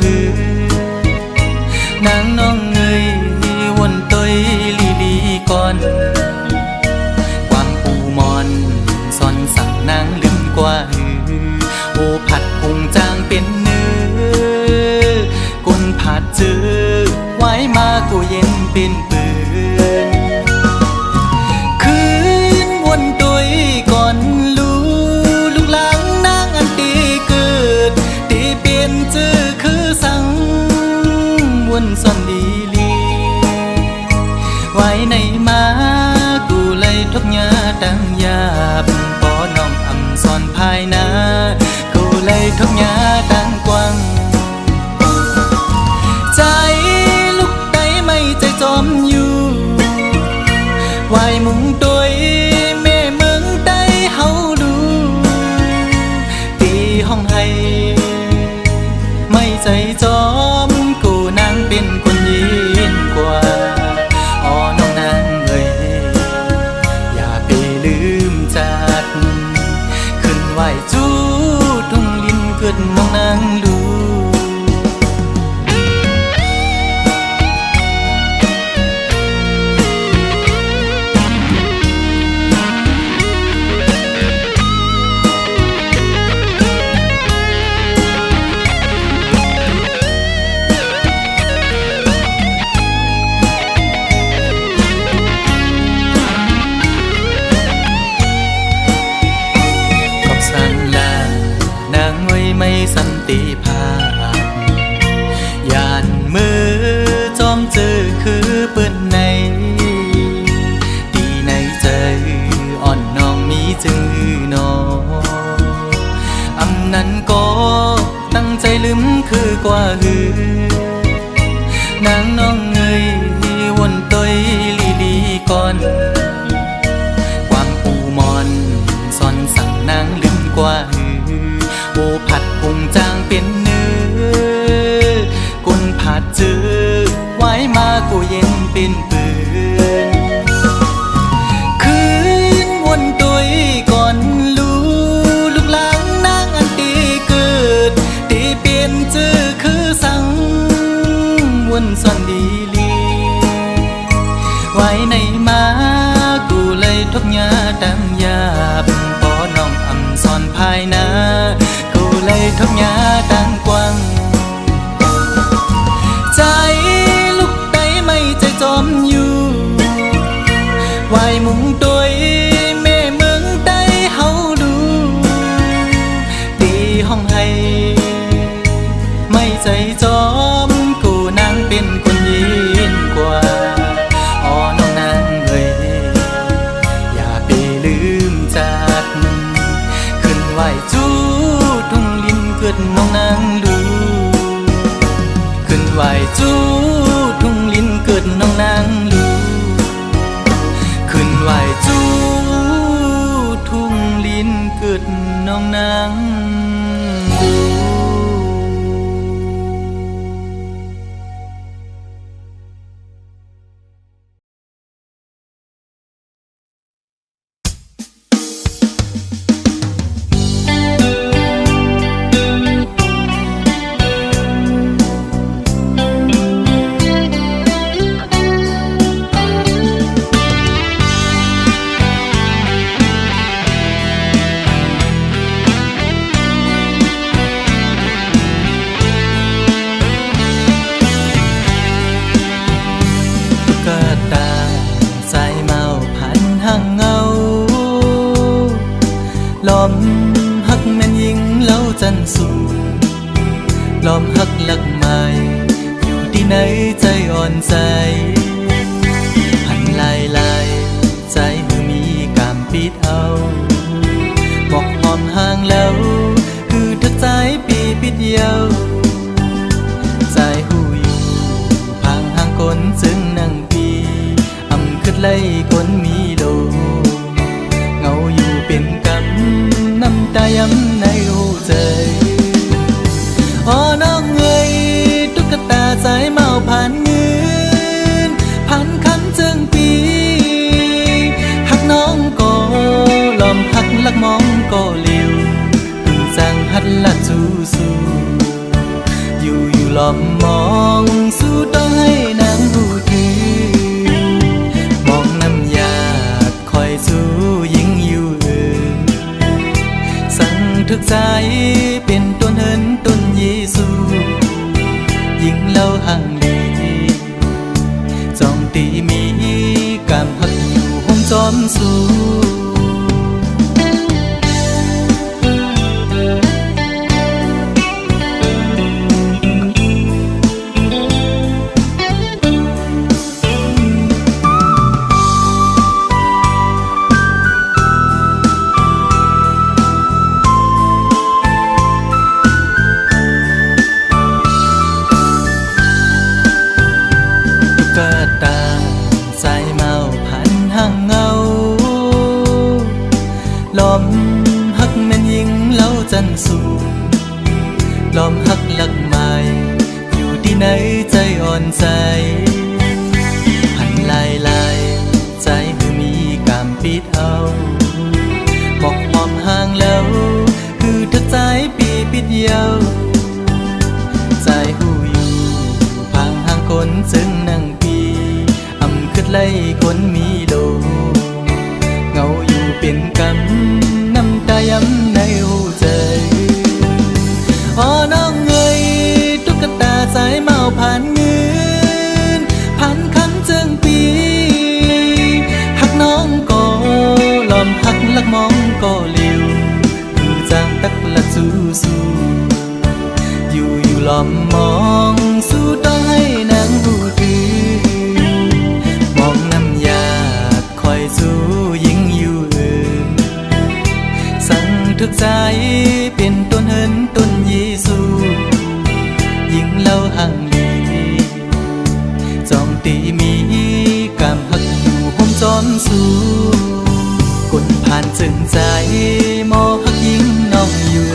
หือนางน้องเงยวนตอยลีลีก่อนกวางปูมอนซอนสั่งนางลืมกว่าหือโอผัดพุงจางเป็นเนื้อกุนผัดจื้อไว้มากูเย็นเป็นปืนคืนวนตอยก่อนลูกหลังนางอันตีเกิดตีเปลี่ยนจื้อคือสั่งวนซ่อนลีลีไว้ในมากูเลยทบยาดังยาบปอน้องอำซ่อนภายนากูเลยทบยาดังกว้างใจลูกไตไม่ใจจอมอยู่ไว้มุงตวยแม่เมืองไตเฮาดูตีห้องให้ไม่ใจจอมกูนางเป็นคนยินกว่าอ๋อน้องนางเอ้ยอย่าไปลืมจัดขึ้นไหวจู้ทุ่งลินเกิดน้องนางดูไม่สันติภาพยานมือจอมเจอคือเปิ้นในดีในใจอ่อนน้องมีจึงนออำนั้นก็ตั้งใจลืมคือกว่าหือนางน้องเงยวนตอยลีลีก่อนกวางปูมอนซอนสั่งนางลืมกว่าหือโอผัดพุงจางเป็นเนื้อกุนผัดจื้อไว้มากูเย็นเป็นปืนคืนวนตวยก่อนลูกหลังนางอันตีเกิดตีเปลี่ยนจื้อคือสั่งวนซ่อนดีลีไว้ในมากูเลยทบยาดังยาบปอน้องอำซ่อนภายนาเลยทบยาดังกว้างใจลูกไตไม่ใจจอมอยู่ไว้มุงตวยแม่เมืองไตเฮาดูตีห้องให้ไม่ใจจอมกูนางเป็นคนยินกว่าอ๋อน้องนางเอ้ยอย่าไปลืมจัดขึ้นไหวจู้เกิดน้องนางดูขึ้นไหวจู้ทุ่งลินเกิดน้องนางดูขึ้นไหวจู้ทุ่งลินเกิดน้องนางดูลอมฮักแม่นยิงเล่าจันสูลอมฮักหลักไม้อยู่ที่ไหนใจอ่อนใจหันลายใจมือมีกามปิดเอาบอกหอมห่างแล้วคือทักใจปีปิดเยาใจหูอยู่พังห่างคนจึงนั่งปีอำขึ้นไล่คนมีโลเงาอยู่เป็นกำน้ำตาย้ำในหัวใจอ๋อน้องเอ้ยตุ๊กตาสายเมาผ่านเงินผ่านคำจึงปีหักน้องก็ลอมหักลักมองก็เลี้ยวพึ่งสั่งหัดลัดสู้อยู่ ล้อมมองสู้ต้องให้นางหูถือมองน้ำยาคอยสู้ยิ่งอยู่สั่งทึกใจเป็นต้นเหินต้นเยซูยิ่งเล่าห่างลีจองตีมีกำหักอยู่ห้องจอมสู้ตาสายเมาผ่านห้างเงาล้อมหักแม่นยิงเล่าจันสูล้อมหักหลักไม้อยู่ที่ไหนใจอ่อนใจหันลายใจคือมีกามปิดเอาหมอกหอมห่างแล้วคือทักใจปีปิดเยาใจหูอยู่พังห่างคนจึงนั่งขึ้นไล่คนมีโลเงาอยู่เป็นกำน้ำตาย้ำในหัวใจอ๋อน้องเงยตุ๊กตาสายเมาผ่านเงินผ่านคำเจิงปีหักน้องก็ล้อมหักลักมองก็เลี้ยวคือจางตักละสู้อยู่ล้อมมองสู้ต้องให้นางหูถือสู้ยิ่งอยู่สั่งทึกใจเป็นต้นเหินต้นเยซูยิ่งเล่าห่างลีจองตีมีกำหักอยู่ห้องจอมสู้กลผ่านจึงใจมอหักยิ่งน้องอยู่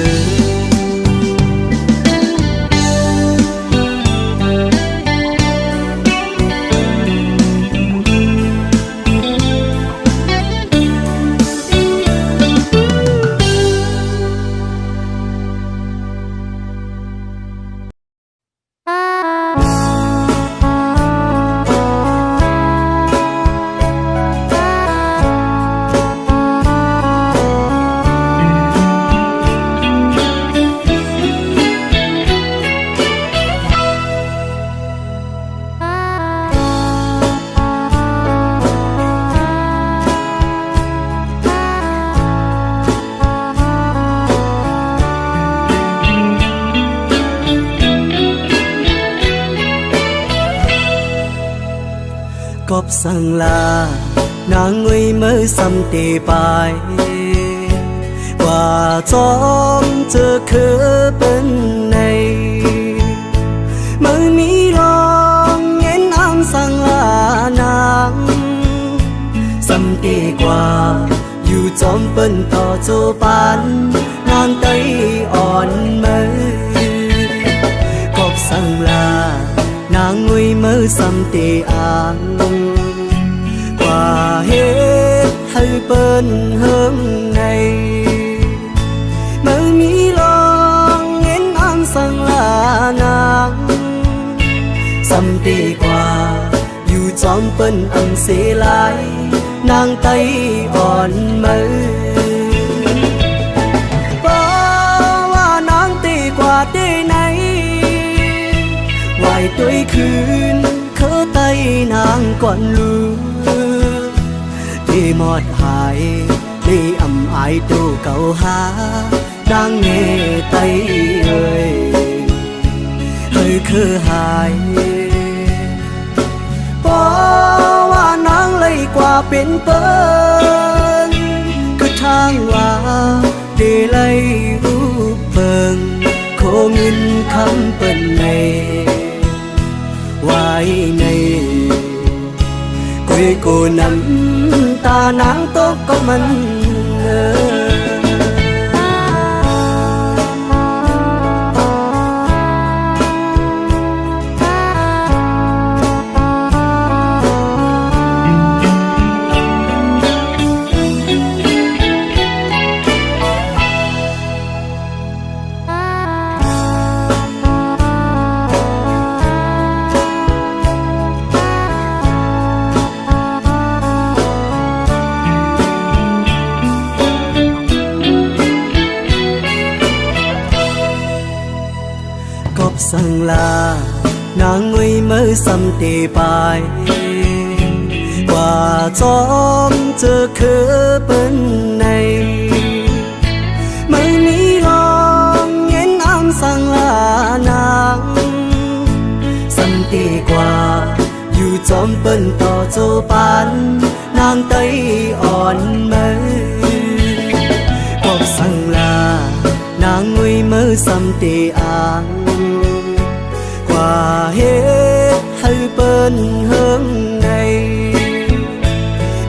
กบสั่งลานางงุยมือซ้ำตีไปว่าจอมเจอคือเป็นในมือมีลองเงินอ้างสั่งลานางซ้ำตีกว่าอยู่จอมเป็นต่อโจปันนางไตอ่อนมือกบสั่งลานางงุยมือซ้ำตีอ่างว่าเหตุให้เปิ้นเฮิงในมือมีลองเงินอ้างสั่งลานางซ้ำตีกว่าอยู่จอมเปิ้นอังเสลายนางไตอ่อนมือบ่ว่านางตีกว่าได้ไหนไหวด้วยคืนเขาไตนางก่อนลือที่หมดหายที่อำอายตูเก่าหาดังเงไตเอ่ยคือหายเพราะว่านางเลยกว่าเป็นเปิ้นคือทางว่าได้เลยรูปเบิ่งโคเงินคำเปิ้นในไว้ในกุยกูน้ำตานางตกก็มัน nàng ngồi mơ xăm tê bài qua chóm chờ khứ bên này mấy mi lòng nghiến am sang là nàng xăm tê qua dù chóm bên tỏ cho bán nàng tay on mơ cọp sang là nàng ngồi mơ xăm tê ang qua hết hơi bên hướng này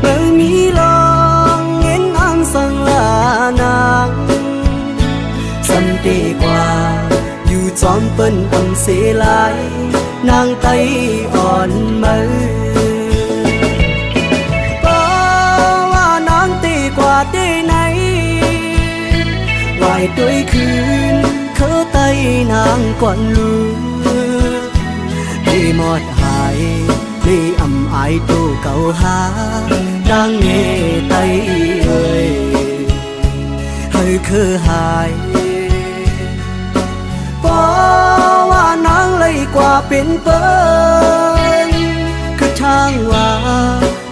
mơ mi lòng nghiến am sang là nàng xăm tê qua dù chóm bên âm xế lại nàng tay on mơ qua tê này vài tuổiคืน khớ tay nàng quản lúa đi mọt hài đi ầm ai tô cầu há đang nghe tay ơi hơi khơ hài cóว่านางเลยกว่าเป็นเปิ้นคือทางว่า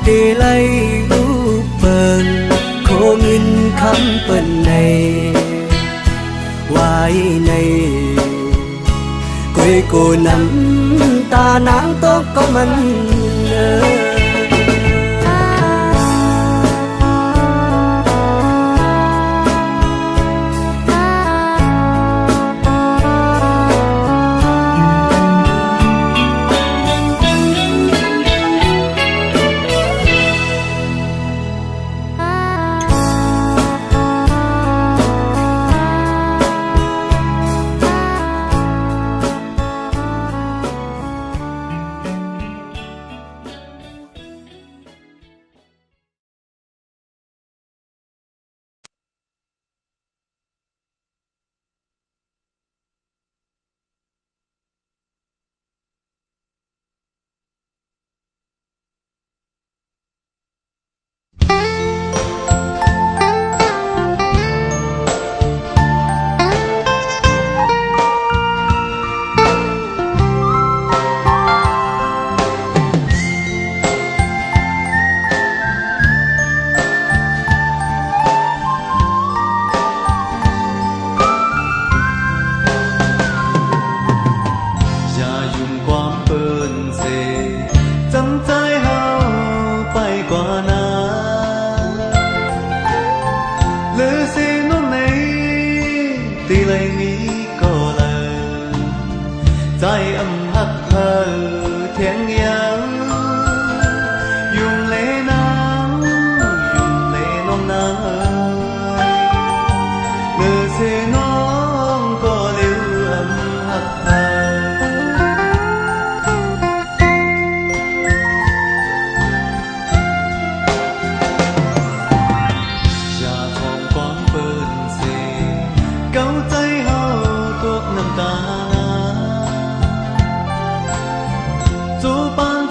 ดีเลยรูปเปิ้นโคเงินคำเปิ้นในไว้ในกุยกูน้ำตานางตกก็มัน做伴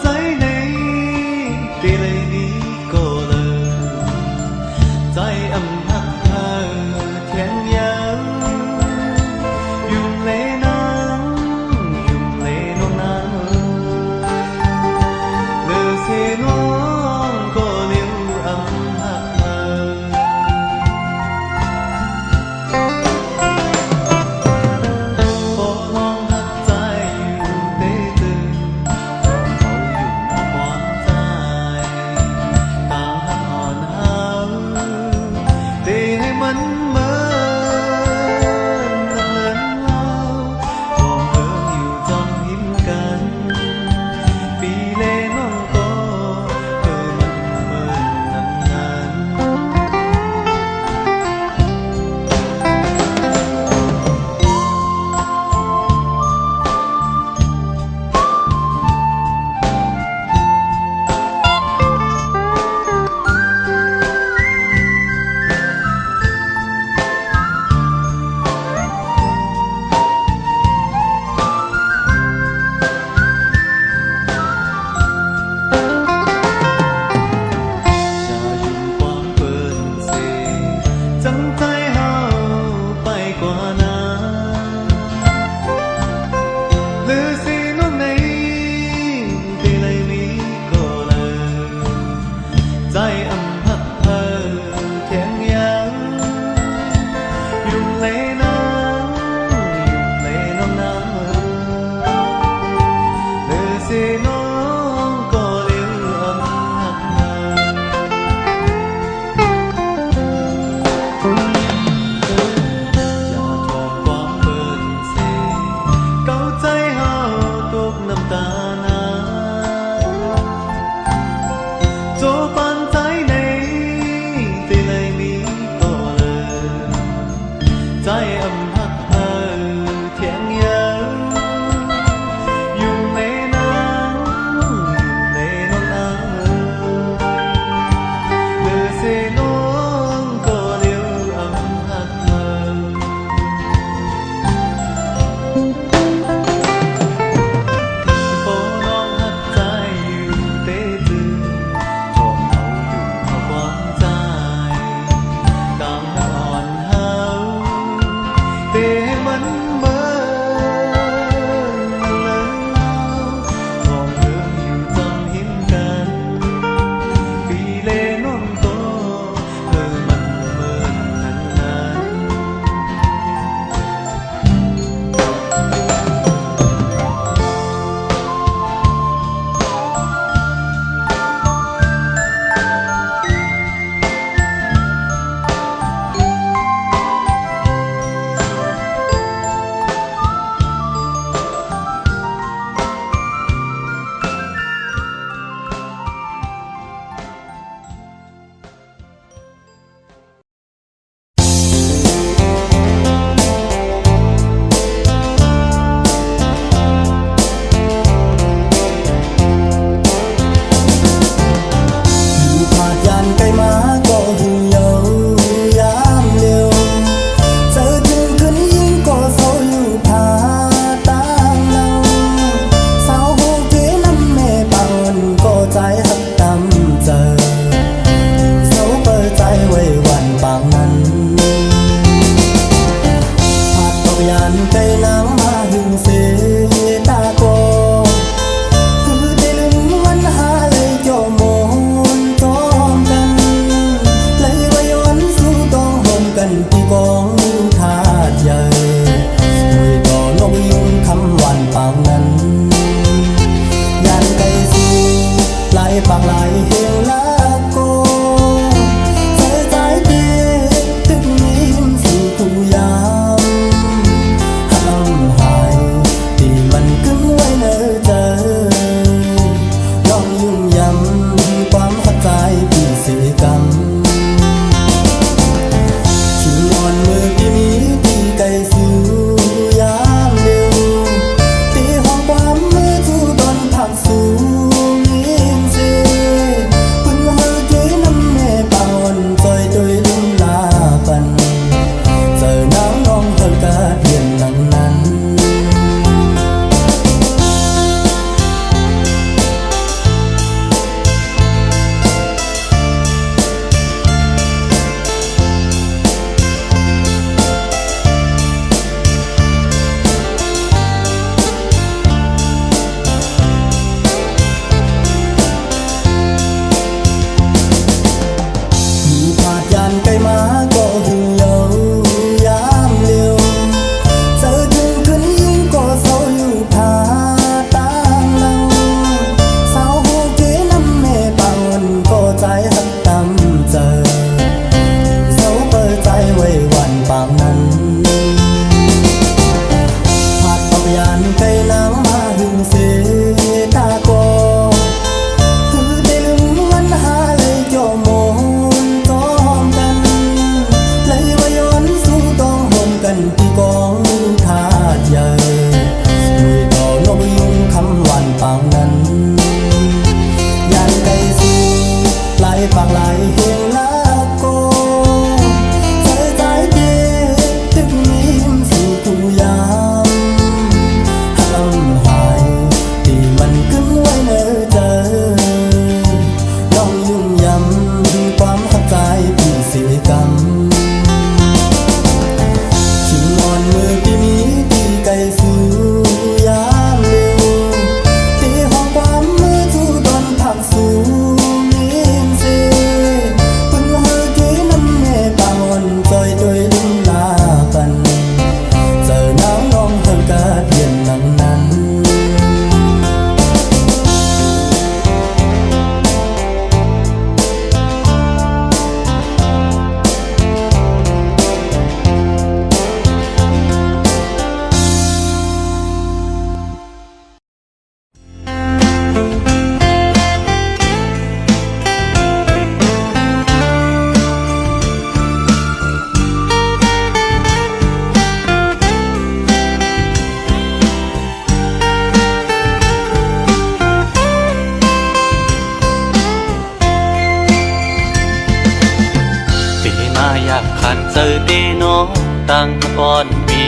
ขันเจอเดน้องตั้งก่อนปี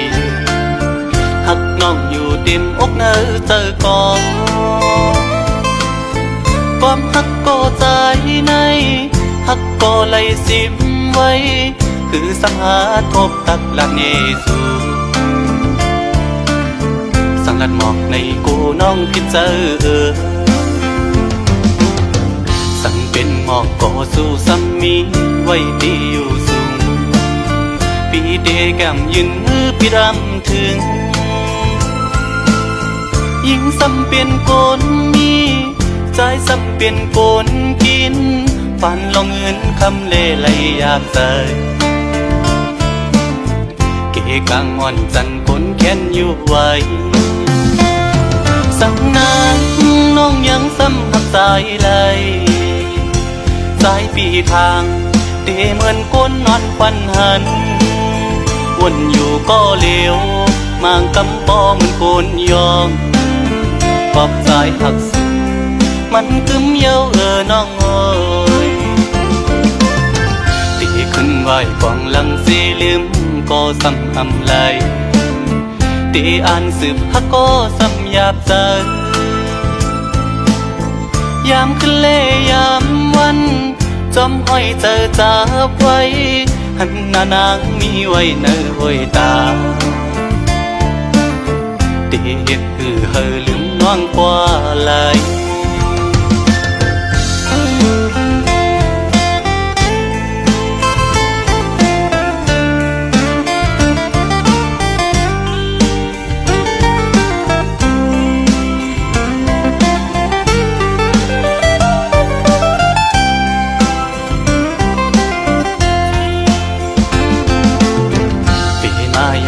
หักน้องอยู่เต็มอกเนอเจอก่อนความหักก็ใจในหักก็ไหลสิมไว้คือสังหาทบตักละเนสูสังลัดหมอกในกูน้องพิเจอสั่งเป็นหมอกก็สู้ซ้ำมีไว้ดีอยู่สูงปีเดแก้มยืนมือพี่รำถึงยิ่งซ้ำเป็นโกนมีใจซ้ำเป็นโกนกินฝันลองเงินคำเล่ไหลอยากใส่เกกางอ่อนจันคนแค้นอยู่ไว้สั่งนางน้องยังซ้ำหักสายไหลสายปีทางเตเหมือนก้นนอนฟันหันวนอยู่ก็เลี้ยวมางกำปอเหมือนโกนยองปอบสายหักสุดมันกึมเย้าน้องเอ้ยตีขึ้นไหวกองหลังสีลืมก็ซ้ำอำไหลตีอ่านสืบฮักก็ซ้ำหยาบใจยามขึ้นเล่ยามวันจอมห้อยเจอจับไว้หันหน้านางมีไว้เนื้อห้อยตาตีเฮ็ดเฮอลืมน้องกว่าไหล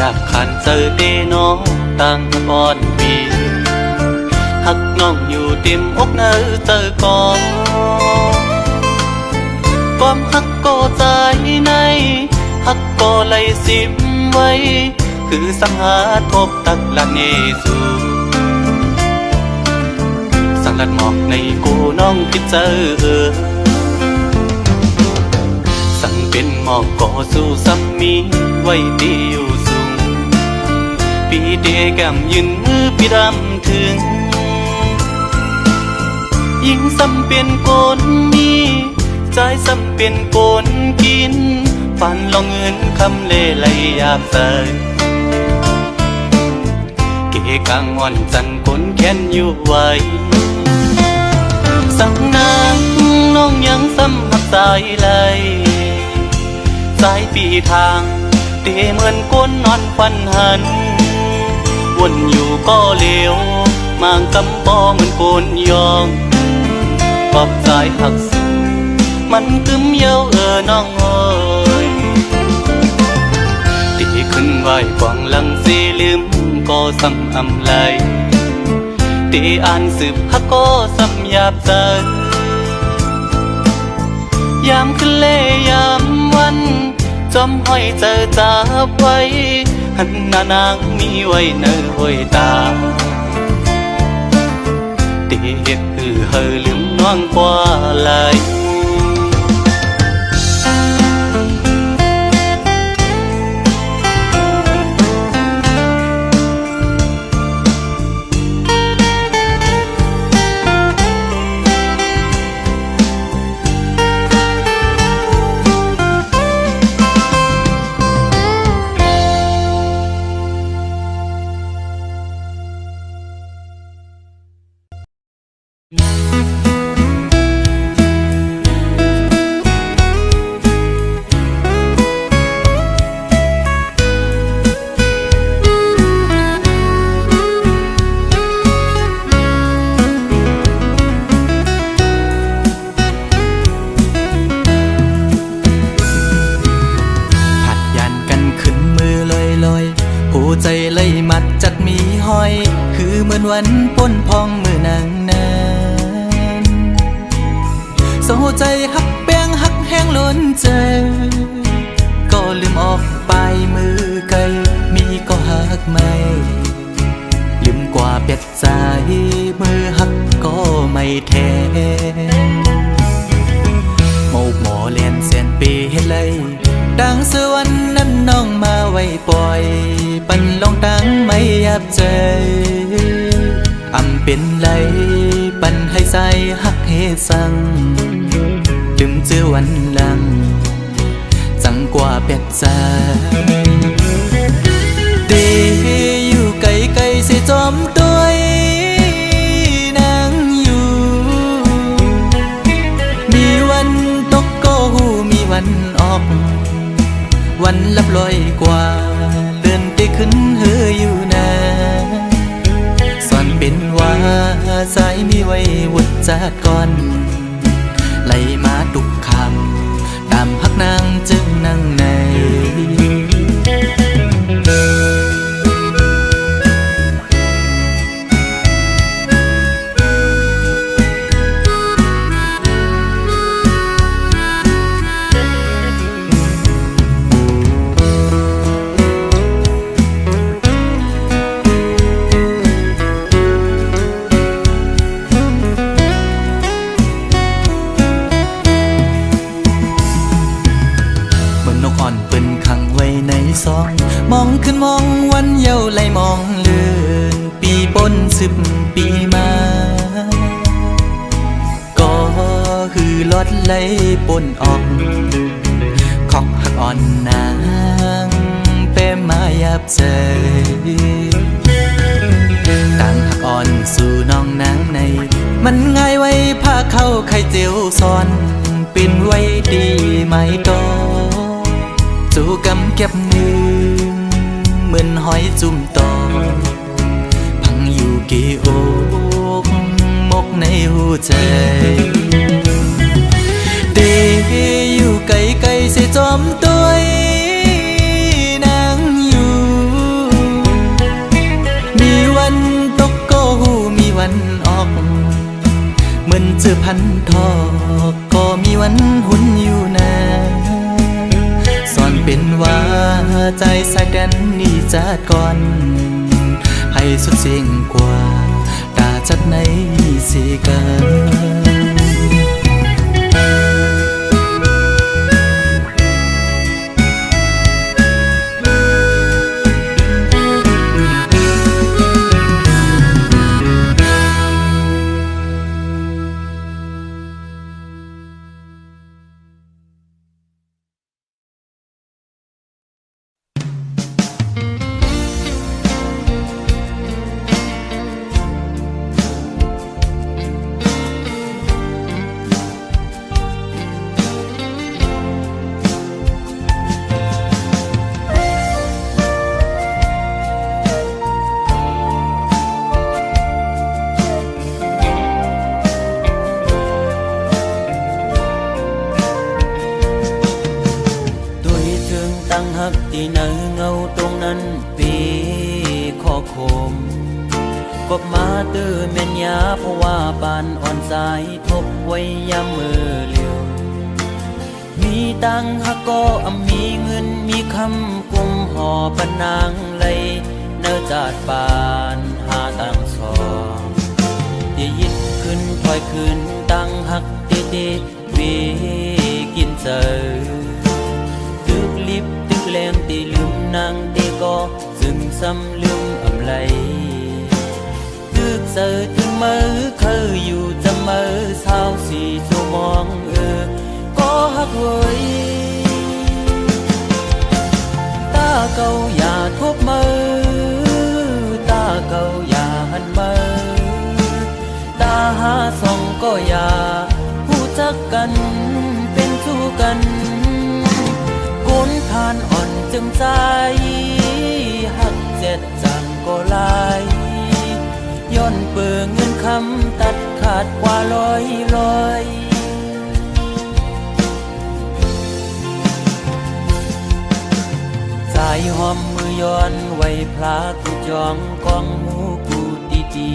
อยากขันเจอเดน้องตั้งก่อนปีหักน้องอยู่เต็มอกเนอเจอก่อนความหักก็ใจในหักก็ไหลสิมไว้คือสังหาทบตักละเนสูสังลัดหมอกในกูน้องพิเจอสั่งเป็นหมอกก็สู้ซ้ำมีไว้ดีอยู่สูงปีเดแก้มยืนมือพี่รำถึงยิ่งซ้ำเป็นโกนมีใจซ้ำเป็นโกนกินฝันลองเงินคำเล่ไหลอยากใส่เกกางอ่อนจันคนแค้นอยู่ไว้สั่งนางน้องยังซ้ำหักสายไหลสายปีทางเตเหมือนก้นนอนฟันหันวนอยู่ก็เลี้ยวมางกำปอเหมือนโกนยองปอบสายหักสุดมันกึมเย้าน้องเอ้ยตีขึ้นไหวกวางหลังสีลืมก็ซ้ำอำไหลตีอ่านสืบฮักก็ซ้ำหยาบใจยามขึ้นเล่ยามวันจอมห้อยเจอจับไว้หันหน้านางมีไว้เนื้อห้อยตาตีเฮ็ดเฮอลืมน้องกว่าไหล ใจเลยมัดจัดมีห้อยคือเหมือนวันป้นพองมือนางนั้นโซใจหักแป้งหักแห้งล้นใจก็ลืมออกไปมือไกลมีก็หักไม่ลืมกว่าเป็ดใจมือหักก็ไม่แทนโมกหมอเลียนเสียนปีเฮ็ดเลยดังสวน ปล่อยปันลองตั้งไม่ยับใจเป็นไรปันให้ใส่หักเหสังลืมเจอวันหลังจังกว่าเป็ดใจเดอยู่ไกลไกลสิจอมตัวนางอยู่มีวันตกก็หูมีวันออกวันลับลอยกว่าเลื่อนไปขึ้นเฮืออยู่นะสอนเป็นว่าสายมีไว้วุดจากก่อนไหลมาทุกคำตามพักนางจึงนั่งในมองขึ้นมองวันเยาว์ไหลมองเลือนปีปน10 ปีมาก็คือลอดไหลปนออกขอกหักอ่อนนางเป้มายับใจต่างหักอ่อนสู่น้องนางในมันง่ายไว้พาเข้าไข่เจียวซ้อนเป็นไว้ดีไหมโตจูกำเก็บมือเหมือนหอยจุ่มตอพังอยู่กี่อกมกในหัวใจเดอยู่ไกลไกลเสียจอมตัวนางอยู่มีวันตกก็หูมีวันออกเหมือนเจอพันทอกก็มีวันหุ่นอยู่นะเป็นว่าใจสายแดนนี่จัดก่อนให้สุดเสียงกว่าตาจัดในสีกัน ที่ไหนเงาตรงนั้นปีขอคมกบมาตื้อเม่นยาเพราะว่าบานอ่อนสายทบไว้ยามมือเลียวมีตังหักก็มีเงินมีคำกุมห่อปนางเลยเนื้อจาดปานหาตังสองที่ยิดขึ้นถอยขึ้นตังหักเตวีกินเจอตึกลิบตึกแรงตีลืมนางตีก็ซึ่งซ้ำลืมอำไลตึกเสือถึงมือเคยอยู่จะมือเศร้าสีชั่วมองก็หักเว้ยตาเก่าอย่าทบมือตาเก่าอย่าหันมือตาหาส่องก็อย่าผู้จักกันเป็นสู้กันก้นทานอ่อนจึงใจหักเจ็ดจังก็ลายย้อนเปิงเงินคำตัดขาดกว่าลอยสายหอมมือย้อนไว้พลากูจองกองหูกูดี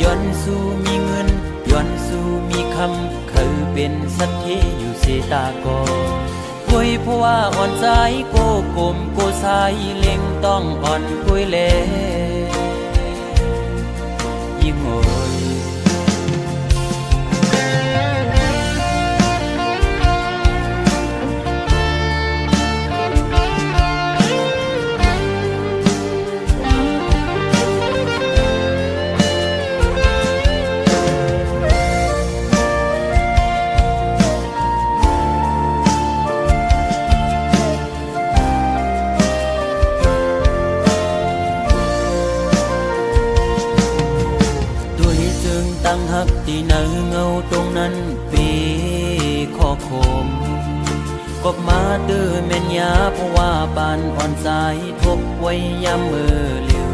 ย้อนสู้มีเงินย้อนสู้มีคำเคยเป็นสัตย์ที่อยู่เสตากอคุยเพราะว่าอ่อนใจโกกลมโกสายเล็งต้องอ่อนคุยเล่ยิ่งโอย ตั้งหักที่เนื้อเงาตรงนั้นปีข้อคมกบมาตื้อแม่นยาเพราะว่าปานอ่อนสายทบไว้ยามมือเลียว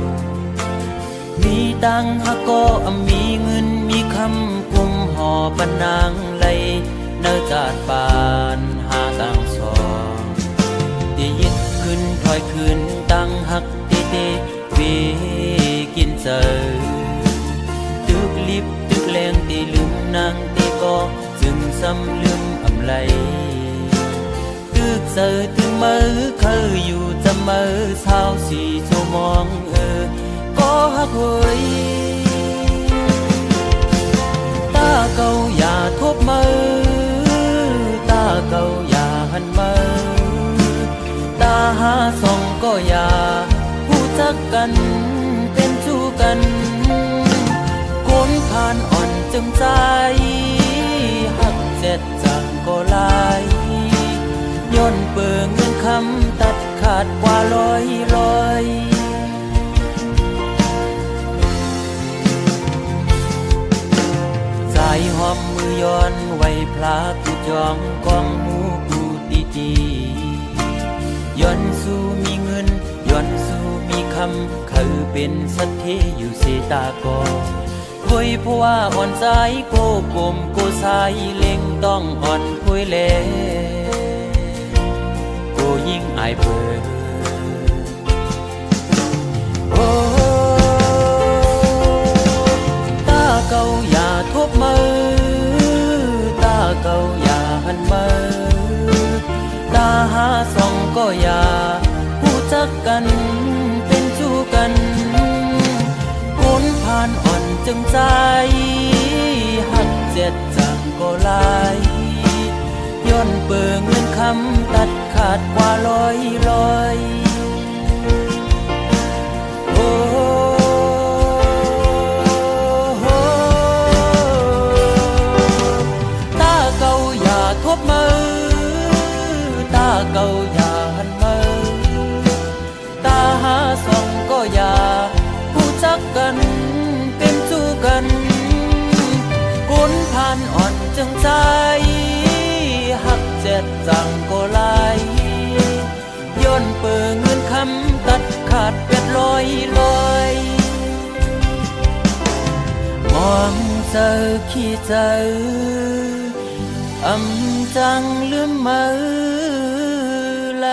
มีตังหักก็มีเงินมีคำกุมห่อปันนางไหลเนื้อจาดปานหาต่างสองที่ยึดขึ้นถอยขึ้นตั้งหักที่เตวีกินเจอตึกลิบตึกแรงที่ลืมนางที่ก็จึงซ้ำลืมอำไลตึกเจอถึงมือเคยอยู่จะมือเช้าสี่ชั่วโมงก็หักหวยตาเก่าอย่าทบมือตาเก่าอย่าหันมือตาหาส่องก็อย่าหูจักกันเป็นชู้กันคนผ่านอ่อนจึงใจหักเจ็ดจังก็ลายย้อนเปิงเงินคำตัดขาดกว่าร้อยใจหอมมือย้อนไว้พลากูจองกองหูกูตีย้อนสู้มีเงินย้อนสู้มีคำคือเป็นสัตย์ที่อยู่เสตากอเฮ้ยเพราะว่าอ่อนใจโกกลมโกสายเล็งต้องอ่อนคุยเล่โกยิ่งอายเปิดโอ้ตาเก่าอย่าทบมือตาเก่าอย่าหันมือตาหาส่องก็อย่าหูจักกันเป็นชู้กันคนผ่านอ่อนจึงใจหักเจ็ดจังก็ลายย้อนเปิงเงินคำตัดขาดกว่าร้อยโอ้ตาเก่าอย่าทบมือตาเก่าอย่าหันมือตาหาส่องก็อย่าผู้จักกันเป็นชู้กันคนผ่านอ่อนจึงใจหักเจ็ดจังก็ลายย้อนเปิงเงินคำตัดขาดเป็ดลอยมองเจอขี้เจออำจังลืมมือไหล